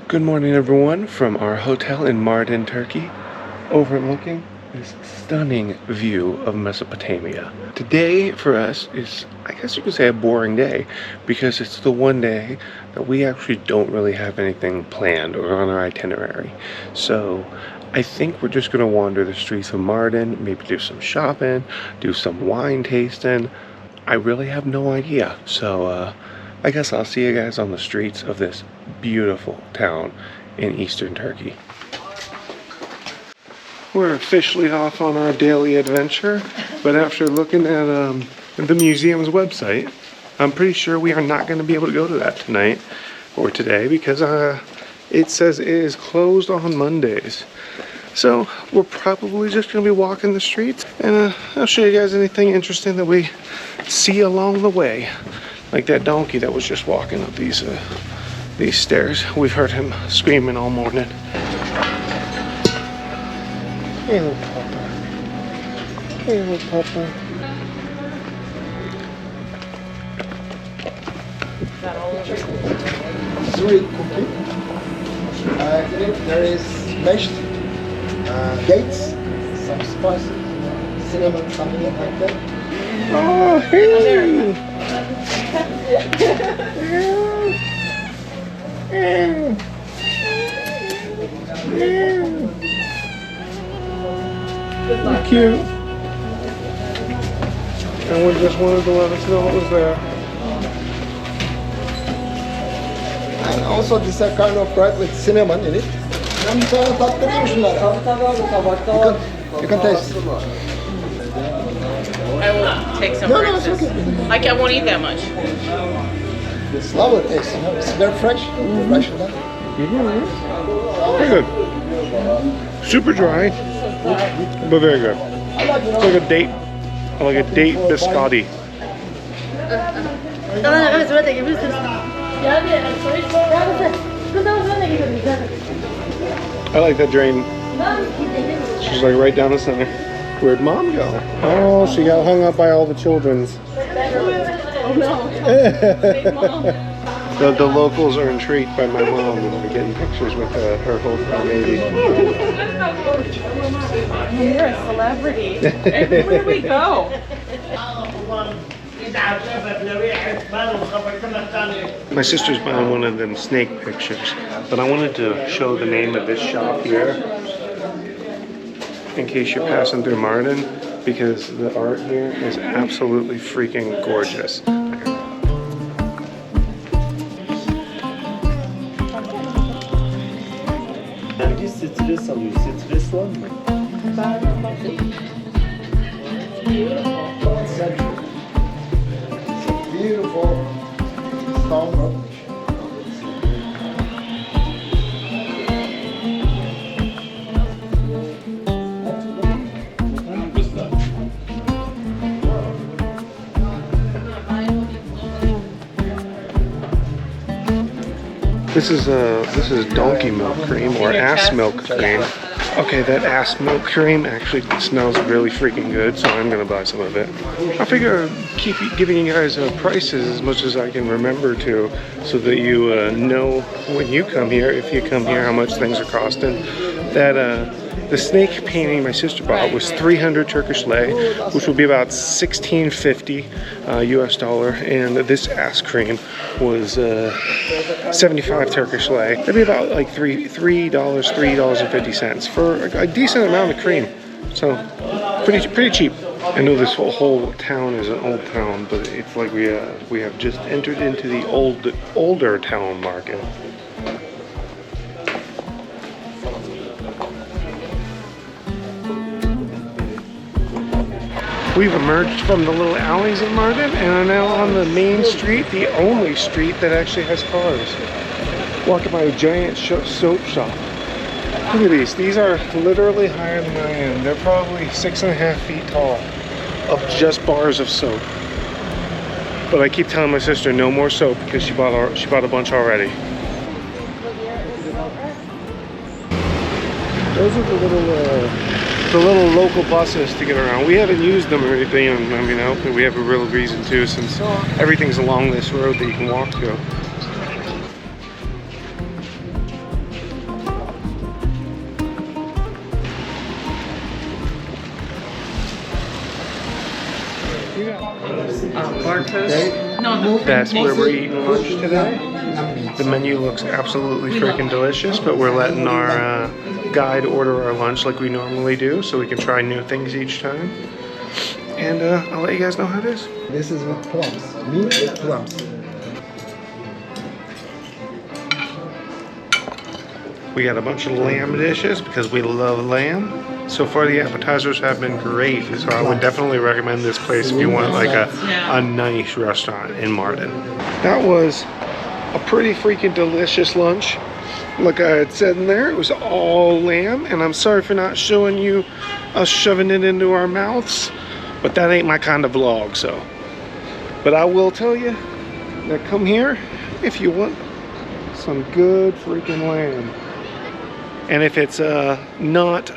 Good morning, everyone, from our hotel in Mardin, Turkey, overlooking this stunning view of Mesopotamia. Today for us is, I guess you could say, a boring day because it's the one day that we actually don't really have anything planned or on our itinerary. So I think we're just going to wander the streets of Mardin, maybe do some shopping, do some wine tasting. I really have no idea. So I guess I'll see you guys on the streets of this beautiful town in eastern Turkey. We're officially off on our daily adventure, but after looking at the museum's website, I'm pretty sure we are not going to be able to go to that tonight or today because it says it is closed on Mondays. So we're probably just going to be walking the streets, and I'll show you guys anything interesting that we see along the way. Like that donkey that was just walking up these stairs. We've heard him screaming all morning. Hey, little papa. Hey, little papa. Sweet cookie. In it there is mashed dates, some spices, cinnamon, something like that. Oh, hey! Cute. And we just wanted to let us know it was there. And also this is a kind of bread with cinnamon in it. You can taste. I will take some No, breakfast. it's okay. I won't eat that much. It's lovely taste, you know. It's very fresh. Fresh enough. Very good. Super dry, but very good. It's like a date, biscotti. I like that drain. She's like right down the center. Where'd mom go? Oh, she got hung up by all the children's. Oh no. The locals are intrigued by my mom and they're getting pictures with her whole baby. You're a celebrity. Everywhere we go. My sister's buying one of them snake pictures, but I wanted to show the name of this shop here in case you're passing through Mardin, because the art here is absolutely freaking gorgeous. Stres alıyor. Stres var mı? Beautiful stone rock. This is donkey milk cream or ass milk cream. Okay, that ass milk cream actually smells really freaking good, so I'm gonna buy some of it. I figure I'll keep giving you guys prices as much as I can remember to, so that you know when you come here, if you come here, how much things are costing. That the snake painting my sister bought was 300 Turkish lei, which would be about $16.50 US dollar, and this ass cream was 75 Turkish lei. That'd be about like $3.50 for a decent amount of cream. So pretty cheap. I know this whole town is an old town, but it's like we have just entered into the older town market. We've emerged from the little alleys in Mardin and are now on the main street, the only street that actually has cars. Walking by a giant soap shop. Look at these. These are literally higher than I am. They're probably 6.5 feet tall of just bars of soap. But I keep telling my sister no more soap because she bought a bunch already. Those are the little local buses to get around. We haven't used them or anything, and I mean, hopefully we have a real reason to, since everything's along this road that you can walk to. barcodes. Okay. No, That's where we're eating lunch today. The menu looks absolutely freaking delicious, but we're letting our guide order our lunch like we normally do, so we can try new things each time. And I'll let you guys know how it is. This is with plums. Meat with plums. We got a bunch of lamb dishes because we love lamb. So far the appetizers have been great, so I would definitely recommend this place if you want like a nice restaurant in Mardin. That was a pretty freaking delicious lunch. Like I had said in there, it was all lamb, and I'm sorry for not showing you us shoving it into our mouths, but that ain't my kind of vlog, so. But I will tell you that come here if you want some good freaking lamb. And if it's not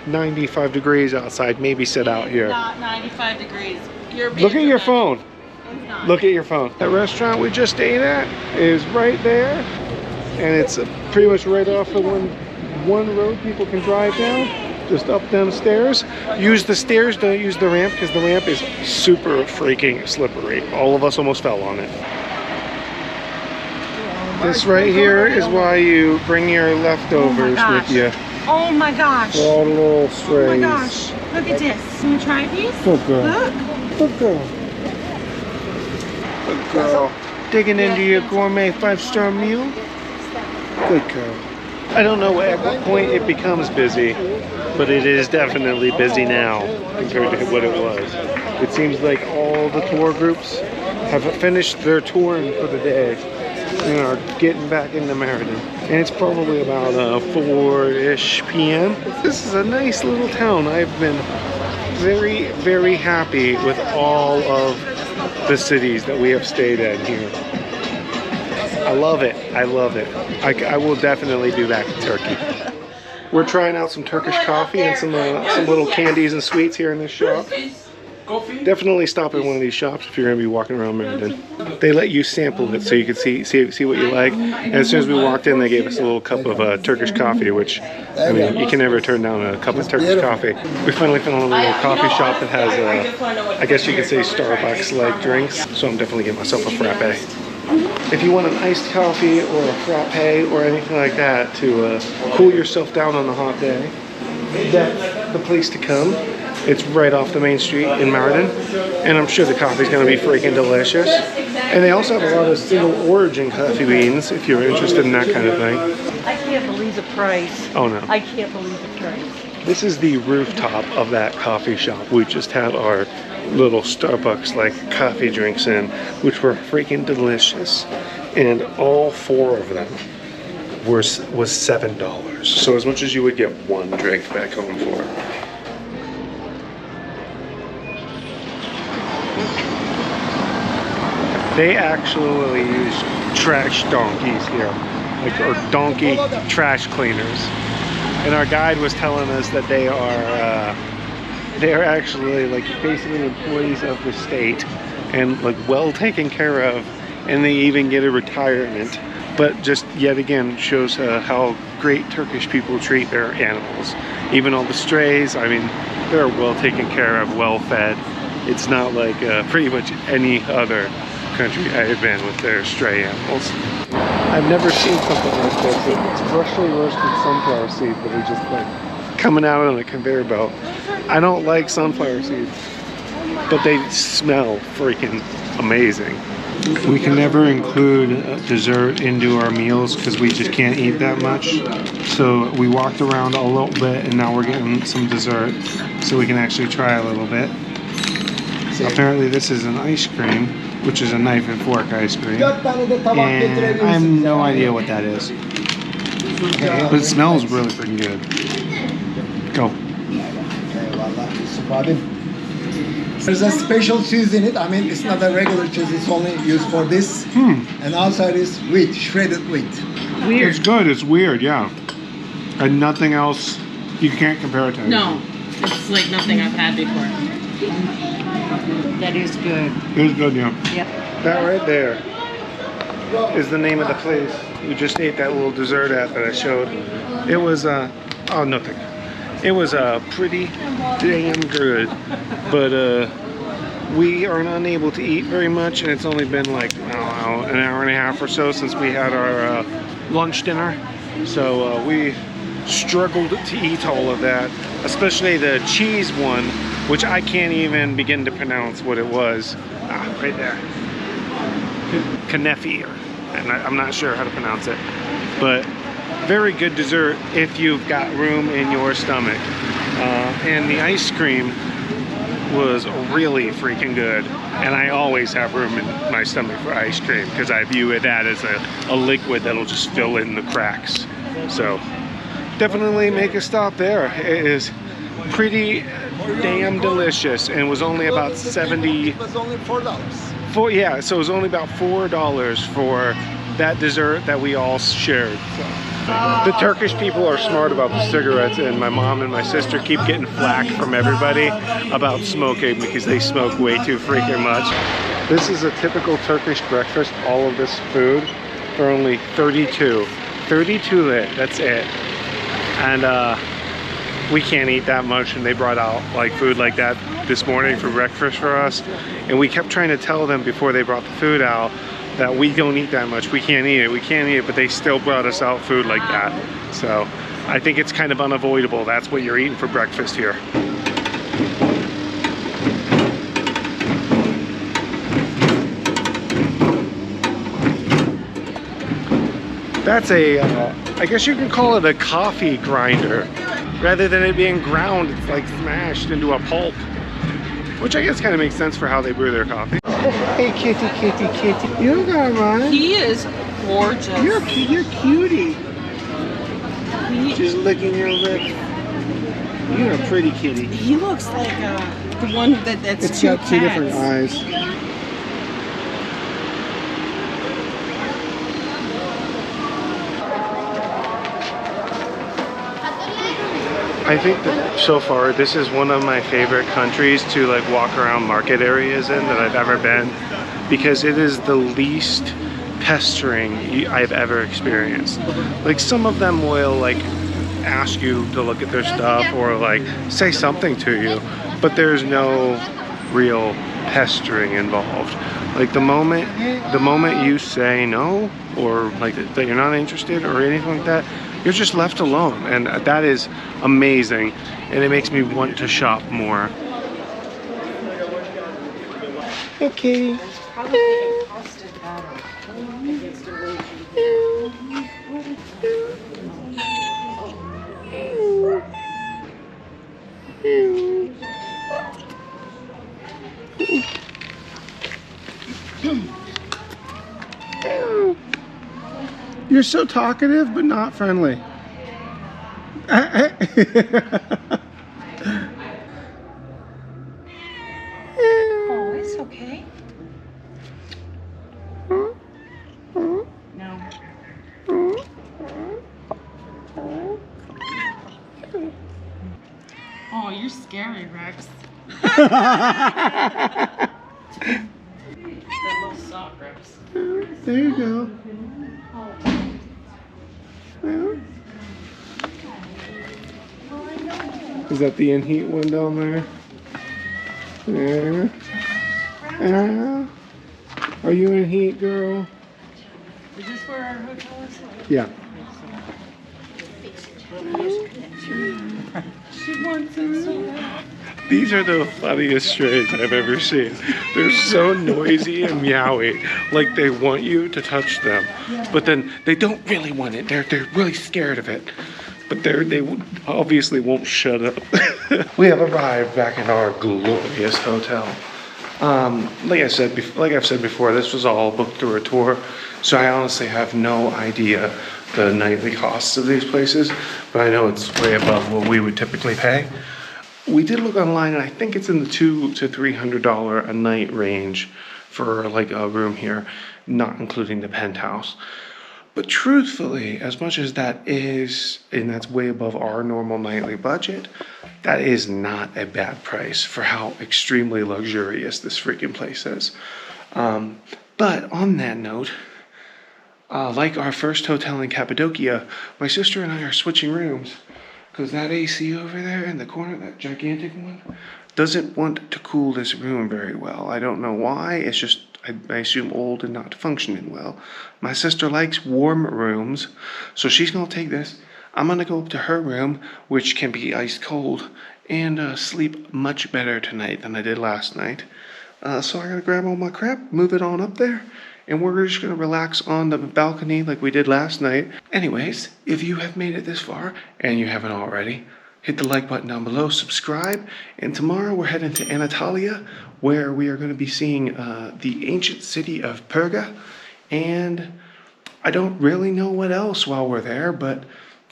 95 degrees outside, maybe sit out here. Not 95 degrees. You're Look at your phone. It's not. Look at your phone. That restaurant we just ate at is right there. And it's pretty much right off the one road people can drive down. Just up down the stairs. Use the stairs, don't use the ramp, because the ramp is super freaking slippery. All of us almost fell on it. This right here is why you bring your leftovers with you. Oh my gosh. For all the little strays. Oh my gosh. Look at this. Can you try these? Good girl. Look. Good girl. Good girl. Digging into your gourmet 5-star meal. Good girl. I don't know at what point it becomes busy, but it is definitely busy now compared to what it was. It seems like all the tour groups have finished their touring for the day and are getting back into Mardin. And it's probably about 4-ish p.m. This is a nice little town. I've been very, very happy with all of the cities that we have stayed at here. I love it. I love it. I will definitely be back in Turkey. We're trying out some Turkish coffee and some little candies and sweets here in this shop. Definitely stop at one of these shops if you're going to be walking around Mardin. They let you sample it so you can see what you like. And as soon as we walked in, they gave us a little cup of Turkish coffee, which, I mean, you can never turn down a cup of Turkish coffee. We finally found a little coffee shop that has, I guess you could say, Starbucks-like drinks. So I'm definitely getting myself a frappe. If you want an iced coffee or a frappe or anything like that to cool yourself down on a hot day, that's the place to come. It's right off the main street in Mardin, and I'm sure the coffee's going to be freaking delicious. And they also have a lot of single origin coffee beans if you're interested in that kind of thing. I can't believe the price. Oh no. I can't believe the price. This is the rooftop of that coffee shop. We just had our little Starbucks-like coffee drinks in, which were freaking delicious. And all 4 of them was $7. So as much as you would get one drink back home for. They actually use trash donkeys here, like, or donkey trash cleaners. And our guide was telling us that they are actually like basically employees of the state and like well taken care of, and they even get a retirement. But just yet again shows how great Turkish people treat their animals. Even all the strays, I mean, they're well taken care of, well fed. It's not like pretty much any other country I have been with their stray animals. I've never seen something like this. It's freshly roasted sunflower seeds that are just like coming out on a conveyor belt. I don't like sunflower seeds, but they smell freaking amazing. We can never include dessert into our meals because we just can't eat that much. So we walked around a little bit and now we're getting some dessert so we can actually try a little bit. Apparently this is an ice cream, which is a knife and fork ice cream. And I have no idea what that is. But it smells really freaking good. Go. There's a special cheese in it. I mean, it's not a regular cheese. It's only used for this. And outside is wheat, shredded wheat. Weird. It's good. It's weird, yeah. And nothing else. You can't compare it to anything. No, it's like nothing I've had before. That is good. It was good, yeah. Yep. That right there is the name of the place we just ate that little dessert at that I showed. It was oh, nothing. It was pretty damn good, but we are unable to eat very much, and it's only been like, I don't know, an hour and a half or so since we had our lunch dinner. So we struggled to eat all of that, especially the cheese one, which I can't even begin to pronounce what it was. Right there. Kanefi, and I'm not sure how to pronounce it, but very good dessert if you've got room in your stomach. And the ice cream was really freaking good, and I always have room in my stomach for ice cream because I view that as a liquid that'll just fill in the cracks. So definitely make a stop there. It is pretty damn delicious, and was only about 70. It was only $4. Yeah, so it was only about $4 for that dessert that we all shared. The Turkish people are smart about the cigarettes, and my mom and my sister keep getting flack from everybody about smoking because they smoke way too freaking much. This is a typical Turkish breakfast, all of this food for only 32 lit, that's it. And we can't eat that much, and they brought out like food like that this morning for breakfast for us, and we kept trying to tell them before they brought the food out that we don't eat that much, we can't eat it, but they still brought us out food like that. So I think it's kind of unavoidable. That's what you're eating for breakfast here. That's a, I guess you can call it a coffee grinder. Rather than it being ground, it's like smashed into a pulp. Which I guess kind of makes sense for how they brew their coffee. Hey kitty, kitty, kitty. You don't gotta run. He is gorgeous. You're cutie. Just licking your lips. You're a pretty kitty. He looks like the one that's It's got two different eyes. I think that so far this is one of my favorite countries to like walk around market areas in that I've ever been, because it is the least pestering I've ever experienced. Like some of them will like ask you to look at their stuff or like say something to you, but there's no real pestering involved. Like the moment you say no or like that you're not interested or anything like that, you're just left alone, and that is amazing, and it makes me want to shop more. Hey, Katie. You're so talkative, but not friendly. Oh, it's okay. No. Oh, you're scary, Rex. That little sock, Rex. There you go. Is that the in-heat one down there? Yeah. Are you in heat, girl? Is this where our hotel is? Yeah. She wants it so bad. These are the funniest strays I've ever seen. They're so noisy and meowy, like they want you to touch them, but then they don't really want it. They're really scared of it, but they obviously won't shut up. We have arrived back in our glorious hotel. Like I've said before, this was all booked through a tour, so I honestly have no idea the nightly costs of these places, but I know it's way above what we would typically pay. We did look online, and I think it's in the $200 to $300 a night range for like a room here, not including the penthouse. But truthfully, as much as that is, and that's way above our normal nightly budget, that is not a bad price for how extremely luxurious this freaking place is. But on that note, like our first hotel in Cappadocia, my sister and I are switching rooms, because that AC over there in the corner, that gigantic one, doesn't want to cool this room very well. I don't know why. It's just, I assume, old and not functioning well. My sister likes warm rooms, so she's going to take this. I'm going to go up to her room, which can be ice cold, and sleep much better tonight than I did last night. So I got to grab all my crap, move it on up there, and we're just going to relax on the balcony like we did last night. Anyways, if you have made it this far, and you haven't already, hit the like button down below, subscribe, and tomorrow we're heading to Anatolia, where we are going to be seeing the ancient city of Perga, and I don't really know what else while we're there, but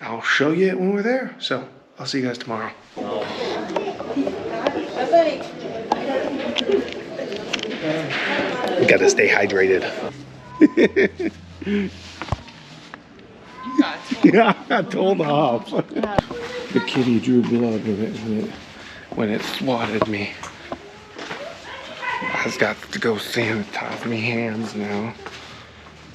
I'll show you it when we're there. So I'll see you guys tomorrow. We gotta stay hydrated. Yeah, I told off. The kitty drew blood when it swatted me. I just got to go sanitize my hands now.